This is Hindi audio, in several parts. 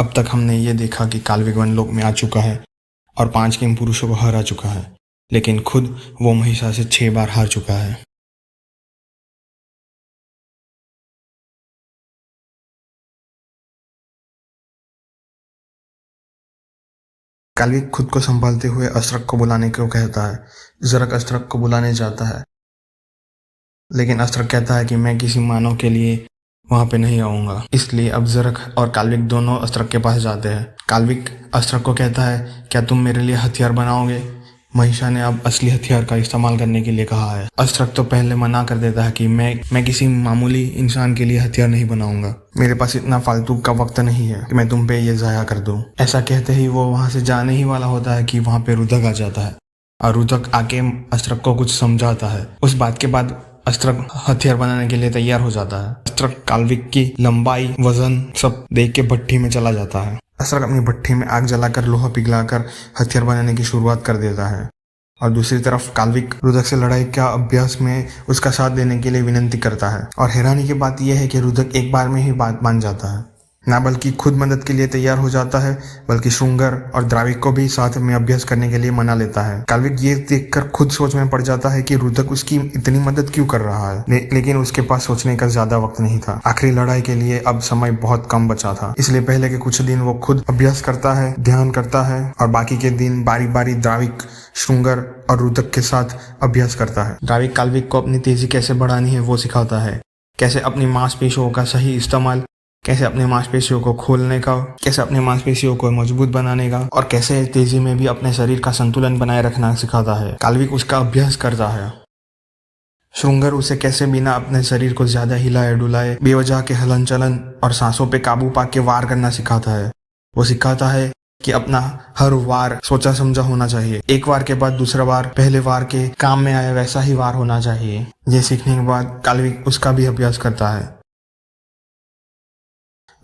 अब तक हमने ये देखा कि काल्विक वनलोक में आ चुका है और 5 किंग पुरुषों को हरा चुका है, लेकिन खुद वो महिषा से 6 बार हार चुका है। काल्विक खुद को संभालते हुए अस्त्रक को बुलाने को कहता है। जरक अस्त्रक को बुलाने जाता है, लेकिन अस्त्रक कहता है कि मैं किसी मानव के लिए वहां पे नहीं आऊंगा। इसलिए अब जरक और काल्विक दोनों अस्त्रक के पास जाते हैं। काल्विक अस्त्रक को कहता है, क्या तुम मेरे लिए हथियार बनाओगे? महिषा ने अब असली हथियार का इस्तेमाल करने के लिए कहा है। अस्त्रक तो पहले मना कर देता है कि मैं किसी मामूली इंसान के लिए हथियार नहीं बनाऊंगा। मेरे पास इतना फालतू का वक्त नहीं है कि मैं तुम पे ये जाया कर दूं। ऐसा कहते ही वो वहां से जाने ही वाला होता है कि वहां पे रुद्रक आ जाता है और रुद्रक आके अस्त्रक को कुछ समझाता है। उस बात के बाद अस्त्रक हथियार बनाने के लिए तैयार हो जाता है। अस्त्रक काल्विक की लंबाई, वजन सब देख के भट्ठी में चला जाता है। अस्त्रक अपनी भट्ठी में आग जलाकर लोहा पिघलाकर हथियार बनाने की शुरुआत कर देता है और दूसरी तरफ काल्विक रुद्रक से लड़ाई का अभ्यास में उसका साथ देने के लिए विनती करता है। और हैरानी की बात यह है कि रुद्रक एक बार में ही बात मान जाता है, ना बल्कि खुद मदद के लिए तैयार हो जाता है, बल्कि श्रृंगर और द्राविक को भी साथ में अभ्यास करने के लिए मना लेता है। काल्विक ये देखकर खुद सोच में पड़ जाता है कि रुद्रक उसकी इतनी मदद क्यों कर रहा है, लेकिन उसके पास सोचने का ज्यादा वक्त नहीं था। आखिरी लड़ाई के लिए अब समय बहुत कम बचा था, इसलिए पहले के कुछ दिन वो खुद अभ्यास करता है, ध्यान करता है और बाकी के दिन बारी बारी द्राविक, श्रृंगर और रुद्रक के साथ अभ्यास करता है। द्राविक काल्विक को अपनी तेजी कैसे बढ़ानी है वो सिखाता है, कैसे अपनी मांसपेशियों का सही इस्तेमाल, कैसे अपने मांसपेशियों को खोलने का, कैसे अपने मांसपेशियों को मजबूत बनाने का और कैसे तेजी में भी अपने शरीर का संतुलन बनाए रखना सिखाता है। काल्विक उसका अभ्यास करता है। श्रृंगर उसे कैसे बिना अपने शरीर को ज्यादा हिलाए डुलाए बेवजह के हलन चलन और सांसों पे काबू पाके वार करना सिखाता है। वो सिखाता है कि अपना हर वार सोचा समझा होना चाहिए। एक वार के बाद दूसरा वार पहले वार के काम में आए वैसा ही वार होना चाहिए। ये सीखने के बाद काल्विक उसका भी अभ्यास करता है।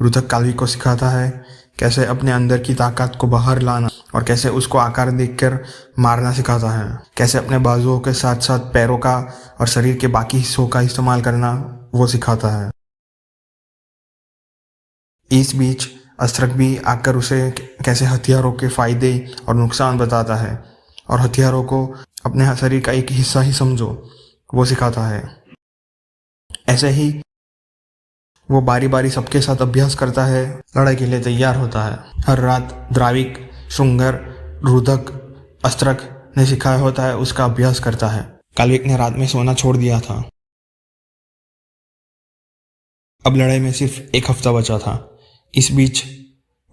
रुद्रक काल्विक को सिखाता है कैसे अपने अंदर की ताकत को बाहर लाना और कैसे उसको आकार देखकर मारना सिखाता है। कैसे अपने बाजुओं के साथ साथ पैरों का और शरीर के बाकी हिस्सों का इस्तेमाल करना वो सिखाता है। इस बीच अस्त्रक भी आकर उसे कैसे हथियारों के फायदे और नुकसान बताता है और हथियारों को अपने शरीर का एक हिस्सा ही समझो वो सिखाता है। ऐसे ही वो बारी बारी सबके साथ अभ्यास करता है, लड़ाई के लिए तैयार होता है। हर रात द्राविक, श्रृंगर, रुद्रक, अस्त्रक ने सिखाया होता है उसका अभ्यास करता है। काल्विक ने रात में सोना छोड़ दिया था। अब लड़ाई में सिर्फ 1 हफ्ता बचा था। इस बीच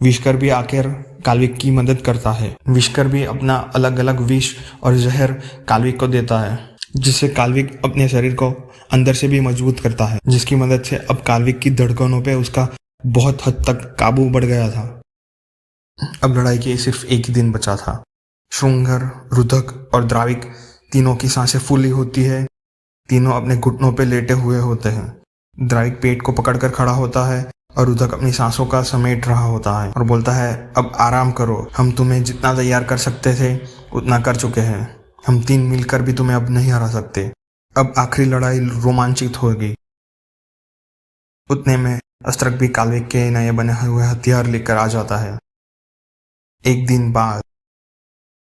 विष्कर भी आकर काल्विक की मदद करता है। विष्कर भी अपना अलग अलग विष और जहर काल्विक को देता है, जिससे काल्विक अपने शरीर को अंदर से भी मजबूत करता है, जिसकी मदद से अब काल्विक की धड़कनों पे उसका बहुत हद तक काबू बढ़ गया था। अब लड़ाई के सिर्फ 1 ही दिन बचा था। श्रृंगर, रुद्रक और द्राविक तीनों की सांसें फूली होती है। तीनों अपने घुटनों पे लेटे हुए होते हैं। द्राविक पेट को पकड़कर खड़ा होता है और रुद्रक अपनी सांसों का समेट रहा होता है और बोलता है, अब आराम करो, हम तुम्हें जितना तैयार कर सकते थे उतना कर चुके हैं। हम 3 मिलकर भी तुम्हें अब नहीं हरा सकते। अब आखिरी लड़ाई रोमांचित होगी। उतने में अस्त्रक भी काल्विक के नए बने हुए हथियार लेकर आ जाता है। 1 दिन बाद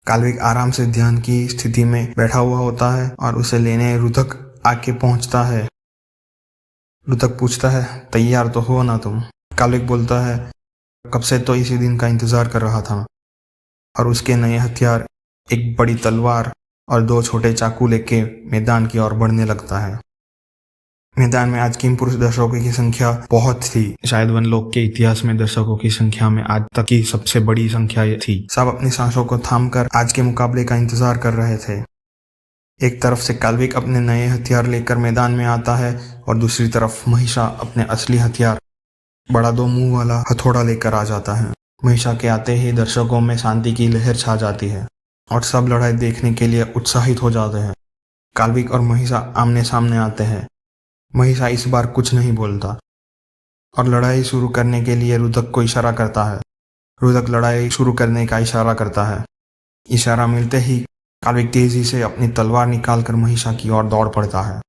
काल्विक आराम से ध्यान की स्थिति में बैठा हुआ होता है और उसे लेने रुद्रक आके पहुंचता है। रुद्रक पूछता है, तैयार तो हो ना तुम? काल्विक बोलता है, कब से तो इसी दिन का इंतजार कर रहा था। और उसके नए हथियार, एक बड़ी तलवार और 2 छोटे चाकू लेके मैदान की ओर बढ़ने लगता है। मैदान में आज किंग पुरुष दर्शकों की संख्या बहुत थी। शायद वनलोक के इतिहास में दर्शकों की संख्या में आज तक की सबसे बड़ी संख्या थी। सब अपनी सांसों को थामकर आज के मुकाबले का इंतजार कर रहे थे। एक तरफ से काल्विक अपने नए हथियार लेकर मैदान में आता है और दूसरी तरफ महिषा अपने असली हथियार, बड़ा 2 मुंह वाला हथौड़ा लेकर आ जाता है। महिषा के आते ही दर्शकों में शांति की लहर छा जाती है और सब लड़ाई देखने के लिए उत्साहित हो जाते हैं। काल्विक और महिषा आमने सामने आते हैं। महिषा इस बार कुछ नहीं बोलता और लड़ाई शुरू करने के लिए रुद्रक को इशारा करता है। रुद्रक लड़ाई शुरू करने का इशारा करता है। इशारा मिलते ही काल्विक तेजी से अपनी तलवार निकालकर महिषा की ओर दौड़ पड़ता है।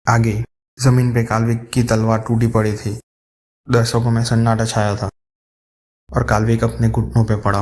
आगे जमीन पे काल्विक की तलवार टूटी पड़ी थी दर्शकों में सन्नाटा छाया था और काल्विक अपने घुटनों पे पड़ा हो